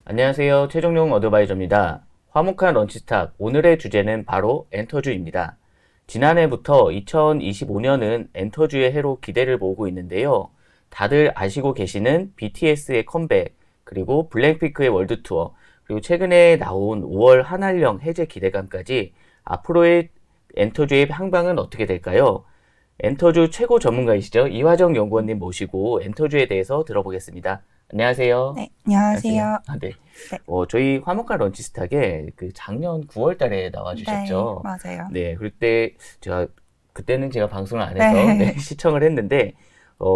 안녕하세요. 최종용 어드바이저입니다. 화목한 런치스탁, 오늘의 주제는 바로 엔터주입니다. 지난해부터 2025년은 엔터주의 해로 기대를 모으고 있는데요. 다들 아시고 계시는 BTS의 컴백, 그리고 블랙핑크의 월드 투어, 그리고 최근에 나온 5월 한알령 해제 기대감까지 앞으로의 엔터주의 향방은 어떻게 될까요? 엔터주 최고 전문가이시죠? 이화정 연구원님 모시고 엔터주에 대해서 들어보겠습니다. 안녕하세요. 네, 안녕하세요. 네. 네. 저희 화목한 런치스탁에 그 작년 9월 달에 나와주셨죠. 네, 맞아요. 네, 그때는 제가 방송을 안 해서 네. 네, 시청을 했는데,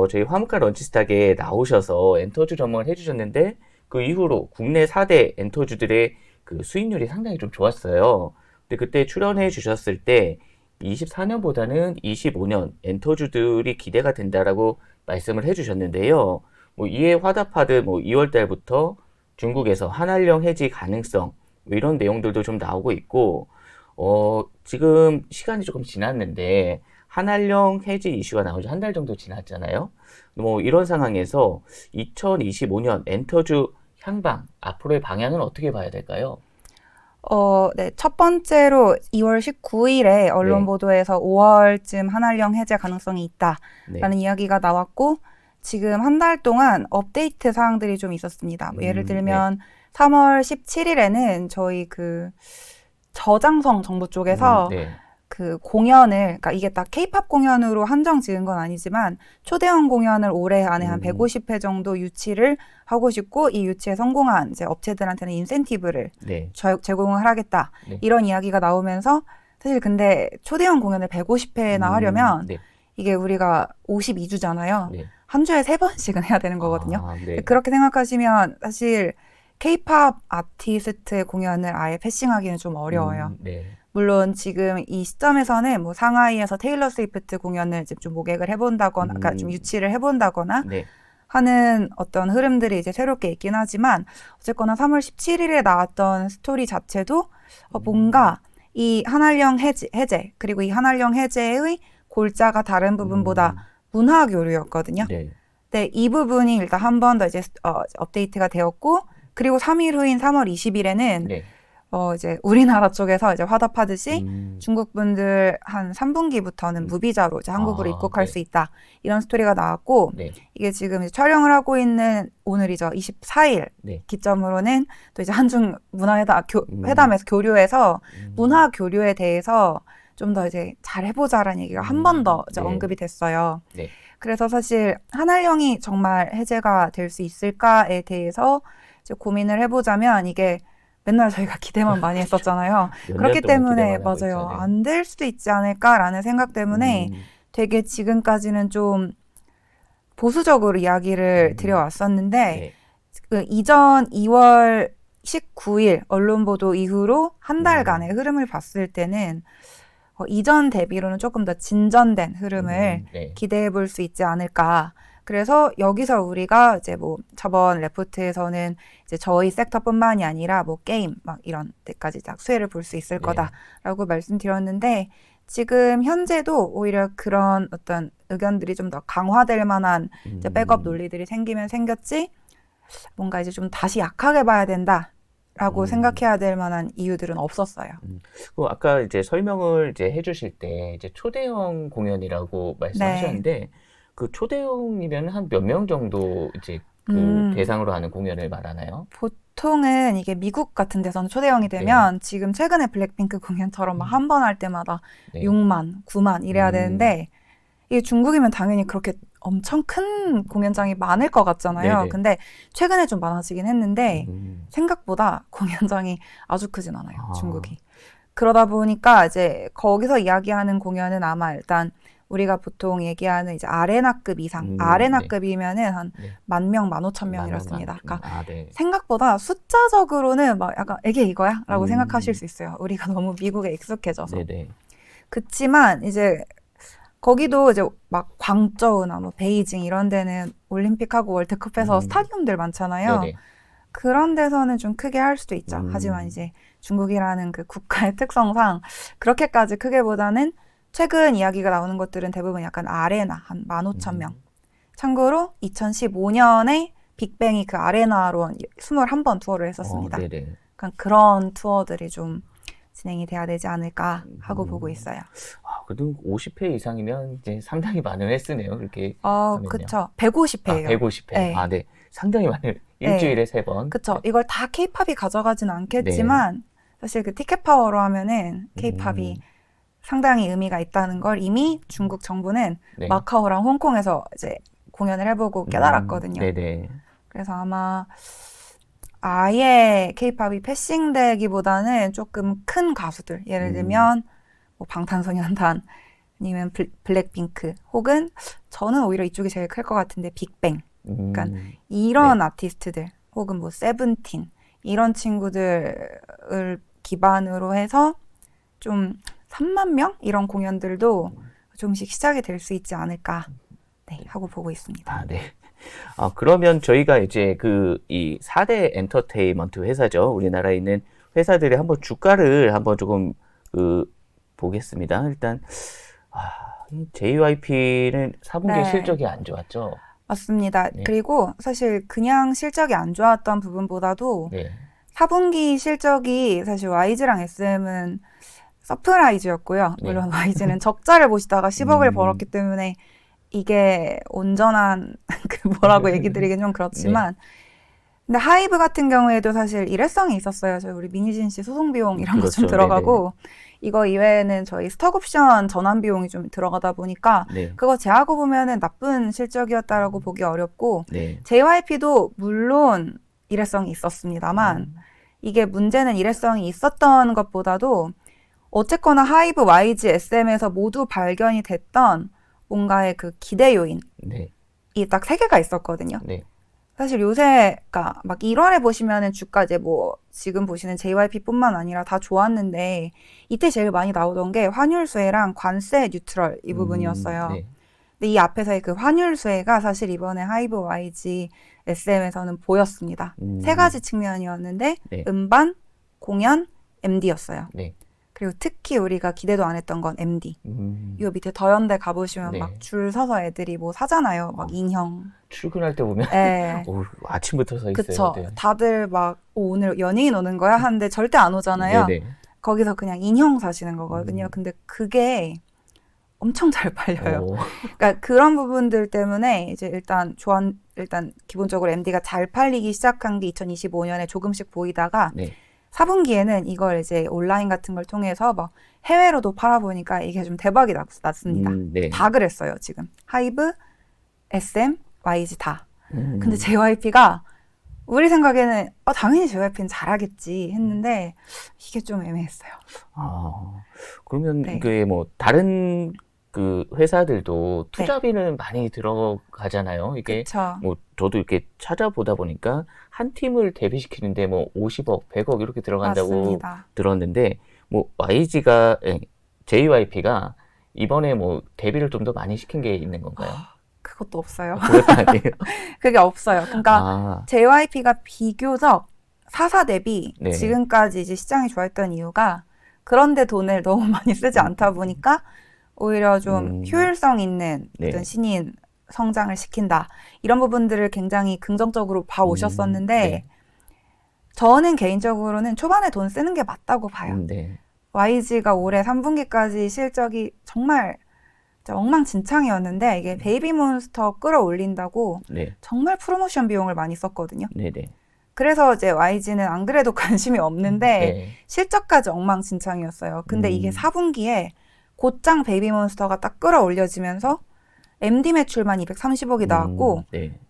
저희 화목한 런치스탁에 나오셔서 엔터주 전문을 해주셨는데, 그 이후로 국내 4대 엔터주들의 그 수익률이 상당히 좀 좋았어요. 근데 그때 출연해 주셨을 때, 24년보다는 25년 엔터주들이 기대가 된다라고 말씀을 해주셨는데요. 이에 화답하듯 2월 달부터 중국에서 한알령 해지 가능성 이런 내용들도 좀 나오고 있고, 지금 시간이 조금 지났는데 한알령 해지 이슈가 나온 지 한 달 정도 지났잖아요. 이런 상황에서 2025년 엔터주 향방 앞으로의 방향은 어떻게 봐야 될까요? 네, 첫 번째로 2월 19일에 언론 네. 보도에서 5월쯤 한알령 해제 가능성이 있다라는 네. 이야기가 나왔고, 지금 한 달 동안 업데이트 사항들이 좀 있었습니다. 예를 네. 들면 3월 17일에는 저희 그 저장성 정부 쪽에서 네. 그 공연을, 그러니까 이게 딱 K-팝 공연으로 한정 지은 건 아니지만 초대형 공연을 올해 안에 한 150회 정도 유치를 하고 싶고, 이 유치에 성공한 이제 업체들한테는 인센티브를 네. 제공을 하겠다. 네. 이런 이야기가 나오면서, 사실 근데 초대형 공연을 150회나 하려면 네. 이게 우리가 52주잖아요. 네. 한 주에 3번씩은 해야 되는 거거든요. 네. 그렇게 생각하시면 사실 K-팝 아티스트의 공연을 아예 패싱하기는 좀 어려워요. 네. 물론 지금 이 시점에서는 뭐 상하이에서 테일러 스위프트 공연을 이제 좀 모객을 해본다거나, 그러니까 좀 유치를 해본다거나 네. 하는 어떤 흐름들이 이제 새롭게 있긴 하지만, 어쨌거나 3월 17일에 나왔던 스토리 자체도 뭔가 이 한알령 해제, 그리고 이 한알령 해제의 골자가 다른 부분보다 문화 교류였거든요. 네. 네, 이 부분이 일단 한 번 더 이제 업데이트가 되었고, 그리고 3일 후인 3월 20일에는 네. 이제 우리나라 쪽에서 이제 화답하듯이 중국 분들 한 3분기부터는 무비자로 이제 한국으로 입국할 네. 수 있다. 이런 스토리가 나왔고, 네. 이게 지금 이제 촬영을 하고 있는 오늘이죠. 24일 네. 기점으로는 또 이제 한중 회담에서 교류해서 문화 교류에 대해서 좀 더 이제 잘 해보자라는 얘기가 한 번 더 이제 네. 언급이 됐어요. 네. 그래서 사실 한알령이 정말 해제가 될 수 있을까에 대해서 이제 고민을 해보자면, 이게 맨날 저희가 기대만 많이 했었잖아요. 그렇기 때문에 맞아요. 안 될 수도 있지 않을까라는 생각 때문에 되게 지금까지는 좀 보수적으로 이야기를 드려왔었는데, 네. 그 이전 2월 19일 언론 보도 이후로 한 달간의 흐름을 봤을 때는 이전 대비로는 조금 더 진전된 흐름을 네. 기대해 볼 수 있지 않을까. 그래서 여기서 우리가 이제 뭐 저번 레포트에서는 이제 저희 섹터뿐만이 아니라 뭐 게임 막 이런 데까지 딱 수혜를 볼 수 있을 네. 거다라고 말씀드렸는데, 지금 현재도 오히려 그런 어떤 의견들이 좀 더 강화될 만한 이제 백업 논리들이 생기면 생겼지, 뭔가 이제 좀 다시 약하게 봐야 된다라고 생각해야 될 만한 이유들은 없었어요. 아까 이제 설명을 이제 해주실 때 이제 초대형 공연이라고 말씀하셨는데, 그 초대형이면 한 몇 명 정도 이제 그 대상으로 하는 공연을 말하나요? 보통은 이게 미국 같은 데서는 초대형이 되면 지금 최근에 블랙핑크 공연처럼 막 한 번 할 때마다 6만, 9만 이래야 되는데, 이게 중국이면 당연히 그렇게 엄청 큰 공연장이 많을 것 같잖아요. 네네. 근데 최근에 좀 많아지긴 했는데 생각보다 공연장이 아주 크진 않아요, 중국이. 그러다 보니까 이제 거기서 이야기하는 공연은 아마 일단 우리가 보통 얘기하는 이제 아레나급 이상, 아레나급이면은 한 10,000명, 15,000명이었습니다. 그러니까 생각보다 숫자적으로는 막 약간 이게 이거야? 라고 생각하실 수 있어요. 우리가 너무 미국에 익숙해져서. 네네. 그치만 이제 거기도 이제 막 광저우나 뭐 베이징 이런 데는 올림픽하고 월드컵에서 스타디움들 많잖아요. 네네. 그런 데서는 좀 크게 할 수도 있죠. 하지만 이제 중국이라는 그 국가의 특성상 그렇게까지 크게보다는, 최근 이야기가 나오는 것들은 대부분 약간 아레나 한 15,000명. 참고로 2015년에 빅뱅이 그 아레나로 21번 투어를 했었습니다. 네네. 그러니까 그런 투어들이 좀 진행이 돼야 되지 않을까 하고 보고 있어요. 그래도 50회 이상이면 이제 상당히 많은 횟수네요. 그렇게 하면요. 그쵸. 150회예요. 150회. 네. 네. 상당히 많은 일주일에 3번. 그쵸. 이걸 다 K-팝이 가져가진 않겠지만 사실 그 티켓 파워로 하면은 K-팝이 상당히 의미가 있다는 걸 이미 중국 정부는 네. 마카오랑 홍콩에서 이제 공연을 해보고 깨달았거든요. 네네. 그래서 아마 아예 K-팝이 패싱되기보다는 조금 큰 가수들, 예를 들면 뭐 방탄소년단 아니면 블랙핑크 혹은 저는 오히려 이쪽이 제일 클 것 같은데 빅뱅, 그러니까 이런 아티스트들 혹은 뭐 세븐틴 이런 친구들을 기반으로 해서 좀 3만 명 이런 공연들도 조금씩 시작이 될 수 있지 않을까 하고 보고 있습니다. 네. 그러면 저희가 이제 이 4대 엔터테인먼트 회사죠. 우리나라에 있는 회사들의 한번 주가를 한번 조금 보겠습니다. 일단 JYP는 4분기 실적이 안 좋았죠. 맞습니다. 그리고 사실 그냥 실적이 안 좋았던 부분보다도 4분기 실적이 사실 YG랑 SM은 서프라이즈였고요. 물론 YG는 적자를 보시다가 10억을 벌었기 때문에 이게 온전한 뭐라고 얘기 드리긴 좀 그렇지만 근데 하이브 같은 경우에도 사실 일회성이 있었어요. 저희 우리 민희진 씨 소송 비용 이런 거 좀 들어가고 이거 이외에는 저희 스톡옵션 전환 비용이 좀 들어가다 보니까 그거 제하고 보면은 나쁜 실적이었다라고 보기 어렵고 JYP도 물론 일회성이 있었습니다만 이게 문제는 일회성이 있었던 것보다도 어쨌거나 하이브, YG, SM에서 모두 발견이 됐던 뭔가의 그 기대 요인이 딱 3개가 있었거든요. 사실 요새가 막 1월에 보시면은 주가 이제 뭐 지금 보시는 JYP뿐만 아니라 다 좋았는데 이때 제일 많이 나오던 게 환율 수혜랑 관세 뉴트럴 이 부분이었어요. 근데 이 앞에서의 그 환율 수혜가 사실 이번에 하이브, YG, SM에서는 보였습니다. 3가지 측면이었는데 음반, 공연, MD였어요. 그리고 특히 우리가 기대도 안 했던 건 MD. 이 밑에 더현대 가보시면 막 줄 서서 애들이 뭐 사잖아요. 막 인형. 출근할 때 보면 아침부터 서 있어요. 그쵸. 다들 막 오늘 연예인 오는 거야 하는데 절대 안 오잖아요. 거기서 그냥 인형 사시는 거거든요. 근데 그게 엄청 잘 팔려요. 그러니까 그런 부분들 때문에 이제 일단 기본적으로 MD가 잘 팔리기 시작한 게 2025년에 조금씩 보이다가 4분기에는 이걸 이제 온라인 같은 걸 통해서 막 해외로도 팔아보니까 이게 좀 대박이 났습니다. 다 그랬어요, 지금. 하이브, SM, YG 다. 근데 JYP가 우리 생각에는 당연히 JYP는 잘하겠지 했는데 이게 좀 애매했어요. 그러면 이게 뭐 다른 그 회사들도 투자비는 많이 들어가잖아요. 이게 뭐 저도 이렇게 찾아보다 보니까 한 팀을 데뷔시키는데 뭐 50억, 100억 이렇게 들어간다고 들었는데 뭐 JYP가 이번에 뭐 데뷔를 좀 더 많이 시킨 게 있는 건가요? 그것도 없어요. 그것도 아니에요. 그게 없어요. 그러니까 JYP가 비교적 4사 대비 지금까지 이제 시장이 좋아했던 이유가 그런데 돈을 너무 많이 쓰지 않다 보니까 오히려 좀 효율성 있는 어떤 신인 성장을 시킨다. 이런 부분들을 굉장히 긍정적으로 봐오셨었는데 저는 개인적으로는 초반에 돈 쓰는 게 맞다고 봐요. YG가 올해 3분기까지 실적이 정말 엉망진창이었는데 이게 베이비몬스터 끌어올린다고 정말 프로모션 비용을 많이 썼거든요. 그래서 이제 YG는 안 그래도 관심이 없는데 실적까지 엉망진창이었어요. 근데 이게 4분기에 곧장 베이비몬스터가 딱 끌어올려지면서 MD 매출만 230억이 나왔고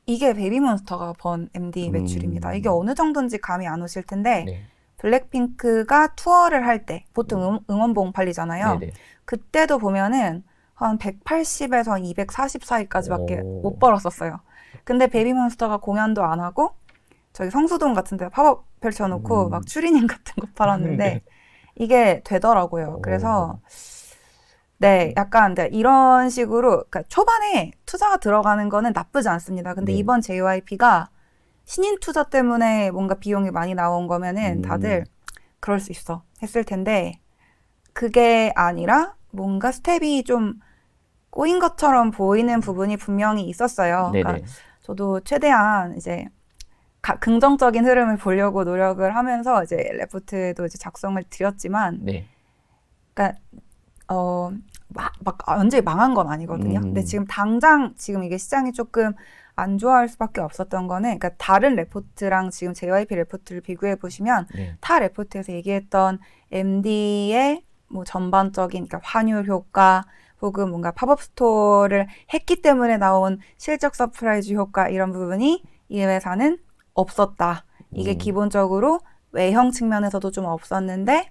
이게 베이비몬스터가 번 MD 매출입니다. 이게 어느 정도인지 감이 안 오실 텐데 블랙핑크가 투어를 할 때 보통 응원봉 팔리잖아요. 그때도 보면은 한 180에서 240 사이까지밖에 못 벌었었어요. 근데 베이비몬스터가 공연도 안 하고 저기 성수동 같은 데 팝업 펼쳐놓고 막 추리닝 같은 거 팔았는데 이게 되더라고요. 그래서 약간 이런 식으로 그러니까 초반에 투자가 들어가는 거는 나쁘지 않습니다. 근데 이번 JYP가 신인 투자 때문에 뭔가 비용이 많이 나온 거면은 다들 그럴 수 있어 했을 텐데 그게 아니라 뭔가 스텝이 좀 꼬인 것처럼 보이는 부분이 분명히 있었어요. 그러니까 저도 최대한 이제 긍정적인 흐름을 보려고 노력을 하면서 이제 레포트도 이제 작성을 드렸지만, 네. 그러니까 막 완전히 망한 건 아니거든요. 근데 지금 당장 지금 이게 시장이 조금 안 좋아할 수밖에 없었던 거는, 그러니까 다른 레포트랑 지금 JYP 레포트를 비교해 보시면 네. 타 레포트에서 얘기했던 MD의 뭐 전반적인, 그러니까 환율 효과 혹은 뭔가 팝업 스토어를 했기 때문에 나온 실적 서프라이즈 효과, 이런 부분이 이 회사는 없었다. 이게 기본적으로 외형 측면에서도 좀 없었는데,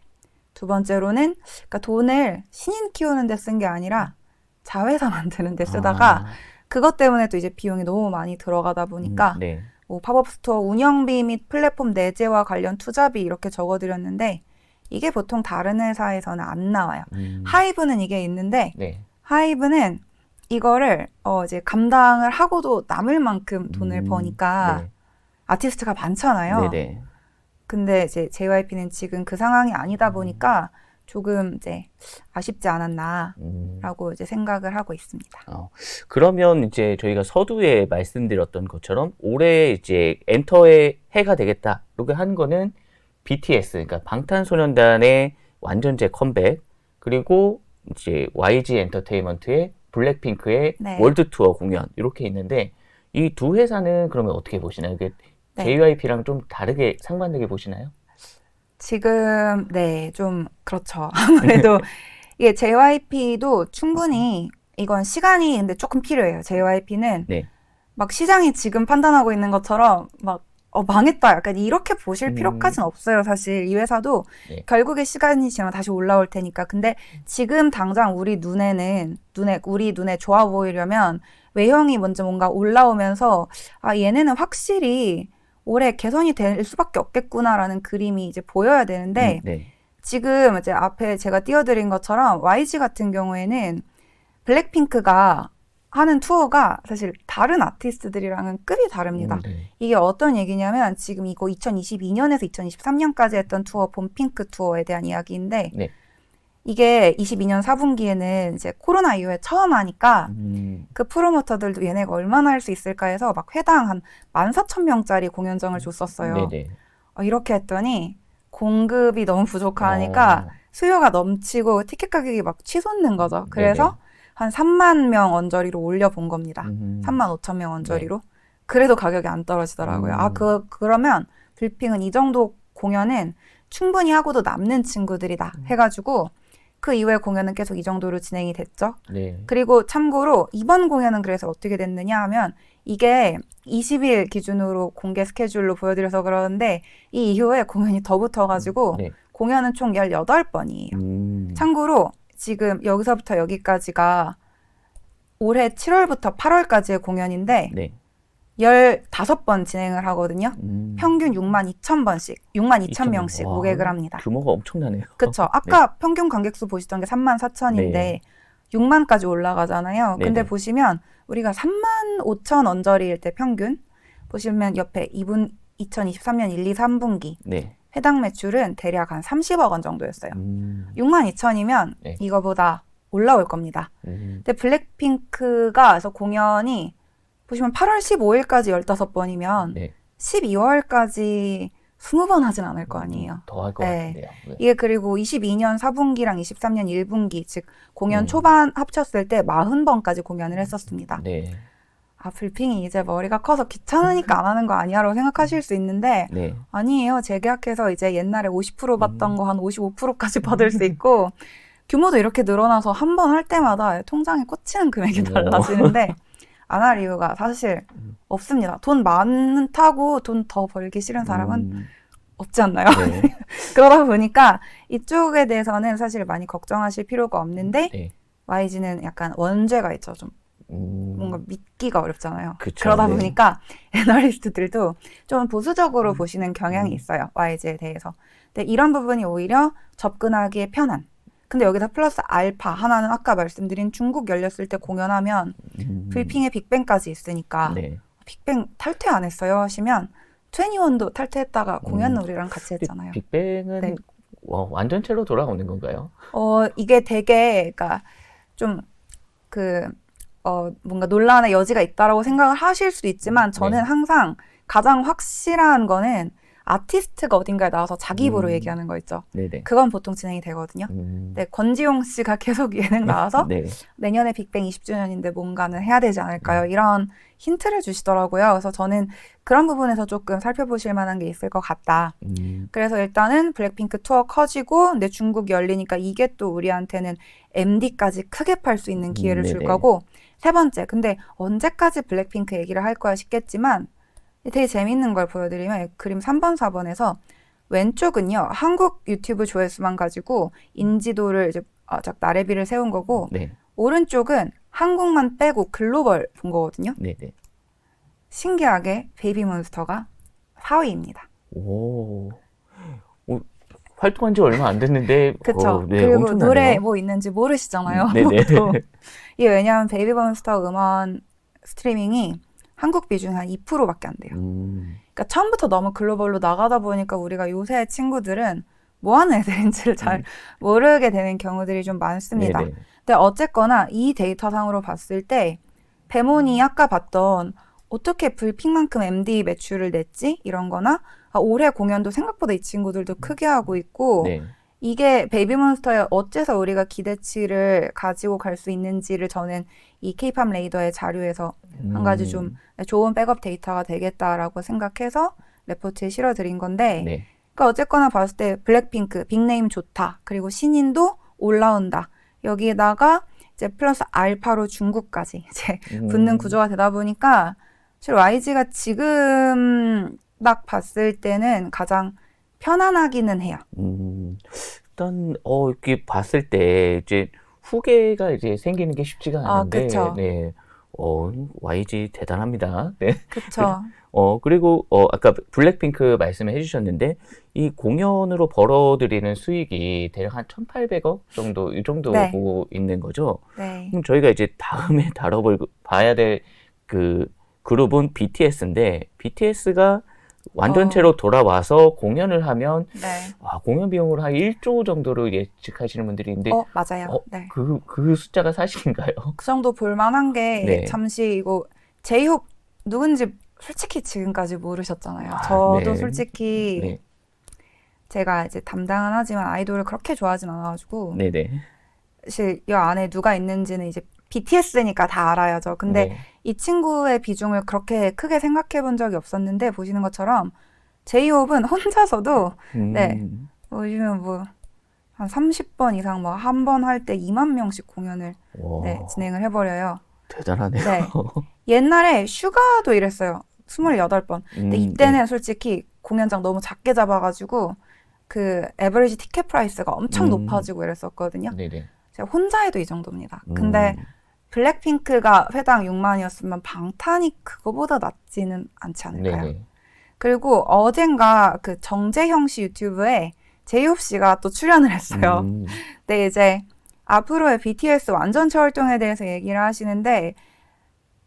두 번째로는 그러니까 돈을 신인 키우는 데 쓴 게 아니라 자회사 만드는 데 쓰다가 그것 때문에 또 이제 비용이 너무 많이 들어가다 보니까 네. 뭐 팝업 스토어 운영비 및 플랫폼 내재와 관련 투자비 이렇게 적어드렸는데, 이게 보통 다른 회사에서는 안 나와요. 하이브는 이게 있는데, 네. 하이브는 이거를 이제 감당을 하고도 남을 만큼 돈을 버니까 네. 아티스트가 많잖아요. 네네. 근데 이제 JYP는 지금 그 상황이 아니다 보니까 조금 이제 아쉽지 않았나라고 이제 생각을 하고 있습니다. 그러면 이제 저희가 서두에 말씀드렸던 것처럼 올해 이제 엔터의 해가 되겠다 이렇게 한 거는 BTS, 그러니까 방탄소년단의 완전체 컴백, 그리고 이제 YG 엔터테인먼트의 블랙핑크의 네. 월드 투어 공연 이렇게 있는데, 이 두 회사는 그러면 어떻게 보시나요? 이게 네. JYP랑 좀 다르게 상반되게 보시나요? 지금 네, 좀 그렇죠. 아무래도 이게 JYP도 충분히 이건 시간이 근데 조금 필요해요. JYP는 네. 막 시장이 지금 판단하고 있는 것처럼 막 망했다, 약간 이렇게 보실 필요까지는 없어요. 사실 이 회사도 네. 결국에 시간이 지나면 다시 올라올 테니까. 근데 지금 당장 우리 눈에 좋아 보이려면 외형이 먼저 뭔가 올라오면서 얘네는 확실히 올해 개선이 될 수밖에 없겠구나라는 그림이 이제 보여야 되는데, 네. 지금 이제 앞에 제가 띄워드린 것처럼 YG 같은 경우에는 블랙핑크가 하는 투어가 사실 다른 아티스트들이랑은 급이 다릅니다. 네. 이게 어떤 얘기냐면, 지금 이거 2022년에서 2023년까지 했던 투어, 봄핑크 투어에 대한 이야기인데, 네. 이게 22년 4분기에는 이제 코로나 이후에 처음 하니까 그 프로모터들도 얘네가 얼마나 할 수 있을까 해서 막 회당 한 14,000명짜리 공연장을 줬었어요. 네네. 이렇게 했더니 공급이 너무 부족하니까 수요가 넘치고 티켓 가격이 막 치솟는 거죠. 그래서 한 3만 명 언저리로 올려본 겁니다. 3만 5천 명 언저리로. 네. 그래도 가격이 안 떨어지더라고요. 그러면 블핑은 이 정도 공연은 충분히 하고도 남는 친구들이다 해가지고 그 이후에 공연은 계속 이 정도로 진행이 됐죠. 네. 그리고 참고로 이번 공연은 그래서 어떻게 됐느냐 하면, 이게 20일 기준으로 공개 스케줄로 보여드려서 그러는데 이 이후에 공연이 더 붙어가지고 공연은 총 18번이에요. 참고로 지금 여기서부터 여기까지가 올해 7월부터 8월까지의 공연인데 15번 진행을 하거든요. 평균 62,000번씩, 62,000명씩 고객을 합니다. 규모가 엄청나네요. 그렇죠. 아까 평균 관객수 보시던 게 34,000인데 6만까지 올라가잖아요. 근데 보시면 우리가 35,000 언저리일 때 평균 보시면 옆에 2023년 1, 2, 3분기 해당 매출은 대략 한 30억 원 정도였어요. 62,000이면 이거보다 올라올 겁니다. 근데 블랙핑크가 그래서 공연이 보시면 8월 15일까지 15번이면 12월까지 20번 하진 않을 거 아니에요. 더 할 것 같은데요. 이게 그리고 22년 4분기랑 23년 1분기, 즉 공연 초반 합쳤을 때 40번까지 공연을 했었습니다. 블핑이 이제 머리가 커서 귀찮으니까 안 하는 거 아니야라고 생각하실 수 있는데 아니에요. 재계약해서 이제 옛날에 50% 받던 거 한 55%까지 받을 수 있고, 규모도 이렇게 늘어나서 한 번 할 때마다 통장에 꽂히는 금액이 달라지는데 안 할 이유가 사실 없습니다. 돈 많다고 돈 더 벌기 싫은 사람은 없지 않나요? 그러다 보니까 이쪽에 대해서는 사실 많이 걱정하실 필요가 없는데 YG는 약간 원죄가 있죠. 좀 뭔가 믿기가 어렵잖아요. 그쵸, 그러다 보니까 애널리스트들도 좀 보수적으로 보시는 경향이 있어요. YG에 대해서. 근데 이런 부분이 오히려 접근하기에 편한. 근데 여기다 플러스 알파 하나는 아까 말씀드린 중국 열렸을 때 공연하면 블핑의 빅뱅까지 있으니까 빅뱅 탈퇴 안 했어요 하시면 21도 탈퇴했다가 공연은 우리랑 같이 했잖아요. 빅뱅은 완전체로 돌아오는 건가요? 이게 되게 그러니까 좀 뭔가 논란의 여지가 있다라고 생각을 하실 수도 있지만 저는 네. 항상 가장 확실한 거는 아티스트가 어딘가에 나와서 자기 입으로 얘기하는 거 있죠. 네네. 그건 보통 진행이 되거든요. 네, 권지용 씨가 계속 예능 나와서 네. 내년에 빅뱅 20주년인데 뭔가는 해야 되지 않을까요? 이런 힌트를 주시더라고요. 그래서 저는 그런 부분에서 조금 살펴보실 만한 게 있을 것 같다. 그래서 일단은 블랙핑크 투어 커지고 근데 중국 열리니까 이게 또 우리한테는 MD까지 크게 팔 수 있는 기회를 줄 네네. 거고 세 번째, 근데 언제까지 블랙핑크 얘기를 할 거야 싶겠지만 되게 재밌는 걸 보여드리면 그림 3번, 4번에서 왼쪽은요 한국 유튜브 조회수만 가지고 인지도를 이제 나래비를 세운 거고 네. 오른쪽은 한국만 빼고 글로벌 본 거거든요. 네네. 신기하게 베이비몬스터가 4위입니다. 오. 활동한 지 얼마 안 됐는데 그쵸. 네, 그리고 엄청나네요. 노래 뭐 있는지 모르시잖아요. 네네. 아무것도. 이게 왜냐하면 베이비몬스터 음원 스트리밍이 한국 비중이 한 2%밖에 안 돼요. 그러니까 처음부터 너무 글로벌로 나가다 보니까 우리가 요새 친구들은 뭐 하는 애들인지를 잘 모르게 되는 경우들이 좀 많습니다. 네네. 근데 어쨌거나 이 데이터상으로 봤을 때 배몬이 아까 봤던 어떻게 불핑만큼 MD 매출을 냈지? 이런 거나 올해 공연도 생각보다 이 친구들도 크게 하고 있고 네. 이게 베이비몬스터에 어째서 우리가 기대치를 가지고 갈 수 있는지를 저는 이 K-팝 레이더의 자료에서 한 가지 좀 좋은 백업 데이터가 되겠다라고 생각해서 레포트에 실어드린 건데 네. 그러니까 어쨌거나 봤을 때 블랙핑크 빅네임 좋다. 그리고 신인도 올라온다. 여기에다가 이제 플러스 알파로 중국까지 이제 붙는 구조가 되다 보니까 사실 YG가 지금 딱 봤을 때는 가장 편안하기는 해요. 일단 이렇게 봤을 때 이제 후계가 이제 생기는 게 쉽지가 않은데, 그쵸. 네, YG 대단합니다. 네. 그쵸. 그리고 아까 블랙핑크 말씀을 해주셨는데 이 공연으로 벌어들이는 수익이 대략 한 1,800억 정도 이 정도 네. 오고 있는 거죠. 네. 그럼 저희가 이제 다음에 봐야 될 그 그룹은 BTS인데 BTS가 완전체로 돌아와서 공연을 하면 네. 공연 비용으로 한 1조 정도로 예측하시는 분들이 있는데 맞아요. 네. 그 숫자가 사실인가요? 그 정도 볼만한 게 네. 잠시 이거 제이홉 누군지 솔직히 지금까지 모르셨잖아요. 저도 네. 솔직히 네. 제가 이제 담당은 하지만 아이돌을 그렇게 좋아하진 않아가지고 네네. 사실 이 안에 누가 있는지는 이제 BTS니까 다 알아야죠. 근데 네. 이 친구의 비중을 그렇게 크게 생각해 본 적이 없었는데 보시는 것처럼 제이홉은 혼자서도 네 보시면 뭐 한 30번 이상 뭐 한 번 할 때 2만 명씩 공연을 네, 진행을 해버려요. 대단하네요. 네. 옛날에 슈가도 이랬어요. 28번. 근데 이때는 네. 솔직히 공연장 너무 작게 잡아가지고 그 에버리지 티켓 프라이스가 엄청 높아지고 이랬었거든요. 네네. 제가 혼자 해도 이 정도입니다. 근데 블랙핑크가 회당 6만이었으면 방탄이 그거보다 낮지는 않지 않을까요? 네네. 그리고 어젠가 그 정재형 씨 유튜브에 제이홉 씨가 또 출연을 했어요. 근데 이제 앞으로의 BTS 완전체 활동에 대해서 얘기를 하시는데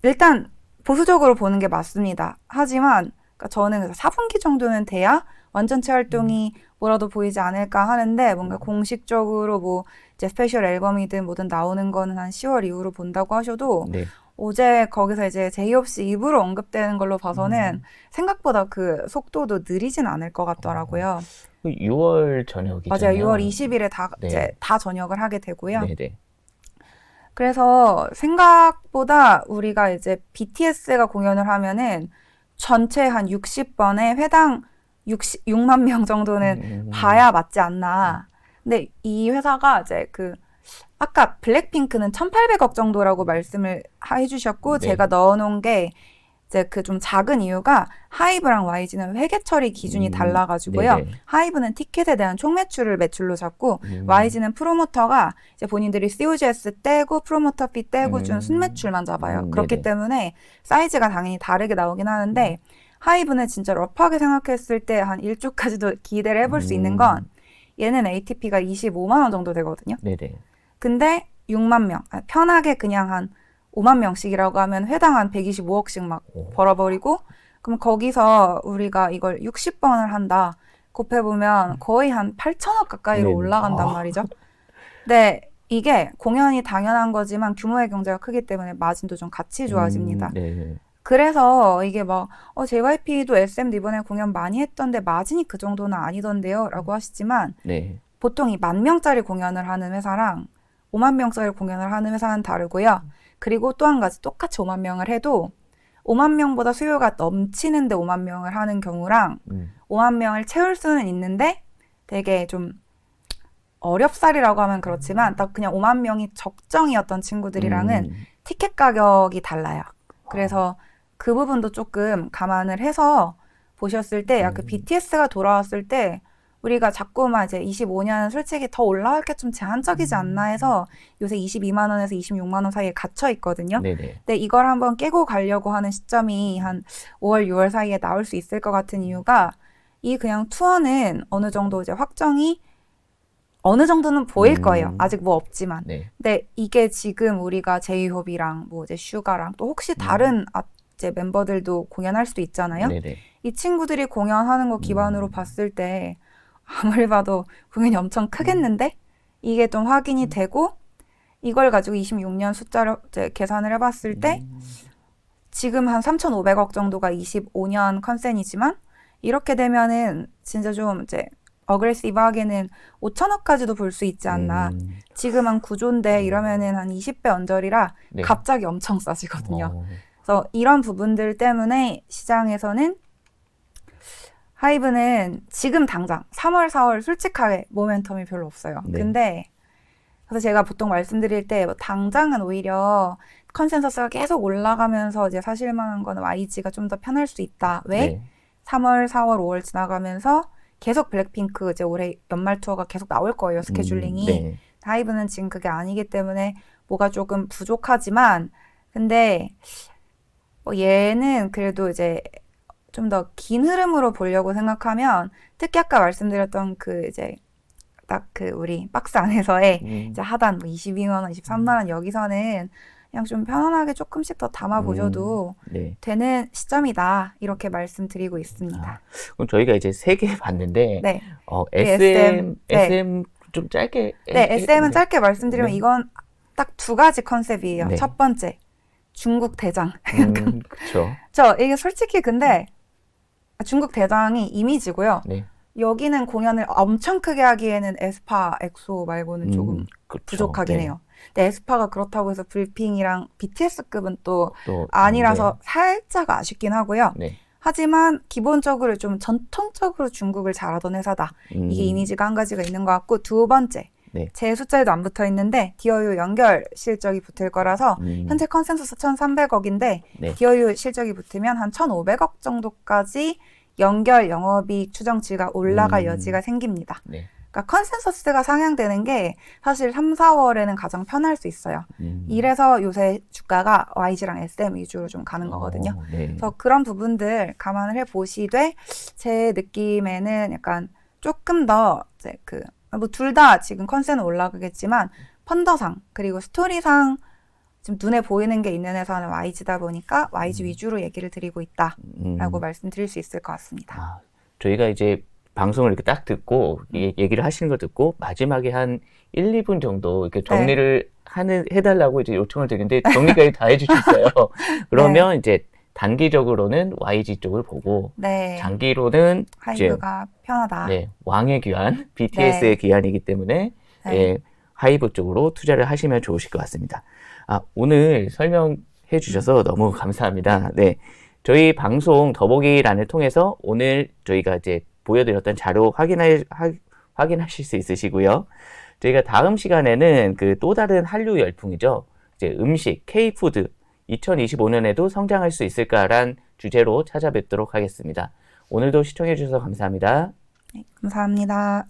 일단 보수적으로 보는 게 맞습니다. 하지만 그러니까 저는 그래서 4분기 정도는 돼야 완전체 활동이 뭐라도 보이지 않을까 하는데 뭔가 공식적으로 뭐 이제 스페셜 앨범이든 뭐든 나오는 거는 한 10월 이후로 본다고 하셔도 네. 어제 거기서 이제 제이홉 씨 입으로 언급되는 걸로 봐서는 생각보다 그 속도도 느리진 않을 것 같더라고요. 6월 저녁이잖아요. 맞아요. 6월 20일에 네. 이제 다 전역을 하게 되고요. 네네. 그래서 생각보다 우리가 이제 BTS가 공연을 하면은 전체 한 60번에 회당 6만 명 정도는 봐야 맞지 않나. 근데 이 회사가 이제 아까 블랙핑크는 1,800억 정도라고 말씀을 해주셨고 네. 제가 넣어놓은 게 이제 좀 작은 이유가 하이브랑 YG는 회계 처리 기준이 달라가지고요. 네네. 하이브는 티켓에 대한 총 매출로 잡고 YG는 프로모터가 이제 본인들이 COGS 떼고 프로모터 피 떼고 준 순매출만 잡아요. 그렇기 네네. 때문에 사이즈가 당연히 다르게 나오긴 하는데 하이브는 진짜 러프하게 생각했을 때 한 1조까지도 기대를 해볼 수 있는 건 얘는 ATP가 25만 원 정도 되거든요. 네네. 근데 6만 명, 편하게 그냥 한 5만 명씩이라고 하면 회당 한 125억씩 막 벌어버리고 그럼 거기서 우리가 이걸 60번을 한다. 곱해보면 거의 한 8천억 가까이로 네네. 올라간단 말이죠. 근데 이게 공연이 당연한 거지만 규모의 경제가 크기 때문에 마진도 좀 같이 좋아집니다. 네. 그래서 이게 막 JYP도 SM 이번에 공연 많이 했던데 마진이 그 정도는 아니던데요 라고 하시지만 네. 보통 이 10,000명짜리 공연을 하는 회사랑 5만 명짜리 공연을 하는 회사는 다르고요. 그리고 또 한 가지 똑같이 5만 명을 해도 5만 명보다 수요가 넘치는데 5만 명을 하는 경우랑 5만 명을 채울 수는 있는데 되게 좀 어렵사리라고 하면 그렇지만 딱 그냥 5만 명이 적정이었던 친구들이랑은 티켓 가격이 달라요. 그래서 그 부분도 조금 감안을 해서 보셨을 때 그 BTS가 돌아왔을 때 우리가 자꾸만 이제 25년 솔직히 더 올라갈 게 좀 제한적이지 않나 해서 요새 22만 원에서 26만 원 사이에 갇혀 있거든요. 네네. 근데 이걸 한번 깨고 가려고 하는 시점이 한 5월, 6월 사이에 나올 수 있을 것 같은 이유가 이 그냥 투어는 어느 정도 이제 확정이 어느 정도는 보일 거예요. 아직 뭐 없지만. 네. 근데 이게 지금 우리가 제이홉이랑 뭐 이제 슈가랑 또 혹시 다른 이제 멤버들도 공연할 수도 있잖아요. 네네. 이 친구들이 공연하는 거 기반으로 봤을 때 아무리 봐도 공연이 엄청 크겠는데 이게 좀 확인이 되고 이걸 가지고 26년 숫자를 이제 계산을 해봤을 때 지금 한 3,500억 정도가 25년 컨센이지만 이렇게 되면은 진짜 좀 이제 어그레시브하게는 5천억까지도 볼 수 있지 않나. 지금 한 9조인데 이러면은 한 20배 언저리라 네. 갑자기 엄청 싸지거든요. 그래서 이런 부분들 때문에 시장에서는 하이브는 지금 당장 3월, 4월 솔직하게 모멘텀이 별로 없어요. 네. 근데 그래서 제가 보통 말씀드릴 때 당장은 오히려 컨센서스가 계속 올라가면서 이제 사실만한 거는 YG가 좀 더 편할 수 있다. 왜? 네. 3월, 4월, 5월 지나가면서 계속 블랙핑크 이제 올해 연말 투어가 계속 나올 거예요. 스케줄링이. 네. 하이브는 지금 그게 아니기 때문에 뭐가 조금 부족하지만 근데 얘는 그래도 이제 좀 더 긴 흐름으로 보려고 생각하면 특히 아까 말씀드렸던 그 이제 딱 그 우리 박스 안에서의 이제 하단 뭐 22만 원, 23만 원 여기서는 그냥 좀 편안하게 조금씩 더 담아 보셔도 네. 되는 시점이다 이렇게 말씀드리고 있습니다. 그럼 저희가 이제 3개 봤는데 네. SM 네. 좀 짧게 네, SM은 네. 짧게 말씀드리면 네. 이건 딱 2가지 컨셉이에요. 네. 첫 번째, 중국 대장. 그렇죠. 이게 솔직히 근데 중국 대장이 이미지고요. 네. 여기는 공연을 엄청 크게 하기에는 에스파, 엑소 말고는 조금 그렇죠. 부족하긴 네. 해요. 근데 에스파가 그렇다고 해서 블핑이랑 BTS급은 또 또 아니라서 살짝 아쉽긴 하고요. 네. 하지만 기본적으로 좀 전통적으로 중국을 잘하던 회사다. 이게 이미지가 한 가지가 있는 것 같고 두 번째, 네. 제 숫자에도 안 붙어 있는데 디어유 연결 실적이 붙을 거라서 현재 컨센서스 1,300억인데 네. 디어유 실적이 붙으면 한 1,500억 정도까지 연결 영업이익 추정치가 올라갈 여지가 생깁니다. 네. 그러니까 컨센서스가 상향되는 게 사실 3, 4월에는 가장 편할 수 있어요. 이래서 요새 주가가 YG랑 SM 위주로 좀 가는 거거든요. 네. 그래서 그런 부분들 감안을 해보시되 제 느낌에는 약간 조금 더 이제 뭐 둘 다 지금 컨센은 올라가겠지만 펀더상 그리고 스토리상 지금 눈에 보이는 게 있는 회사는 YG다 보니까 YG 위주로 얘기를 드리고 있다라고 말씀드릴 수 있을 것 같습니다. 저희가 이제 방송을 이렇게 딱 듣고 얘기를 하시는 걸 듣고 마지막에 한 1, 2분 정도 이렇게 정리를 해달라고 이제 요청을 드리는데 정리까지 다 해주셨어요. 그러면 네. 이제 단기적으로는 YG 쪽을 보고 네. 장기로는 하이브가 편하다. 네, 왕의 귀환, BTS의 네. 귀환이기 때문에 네. 예, 하이브 쪽으로 투자를 하시면 좋으실 것 같습니다. 오늘 설명해 주셔서 너무 감사합니다. 네, 저희 방송 더보기란을 통해서 오늘 저희가 이제 보여드렸던 자료 확인하실 수 있으시고요. 저희가 다음 시간에는 그 또 다른 한류 열풍이죠. 이제 음식, K푸드 2025년에도 성장할 수 있을까란 주제로 찾아뵙도록 하겠습니다. 오늘도 시청해 주셔서 감사합니다. 네, 감사합니다.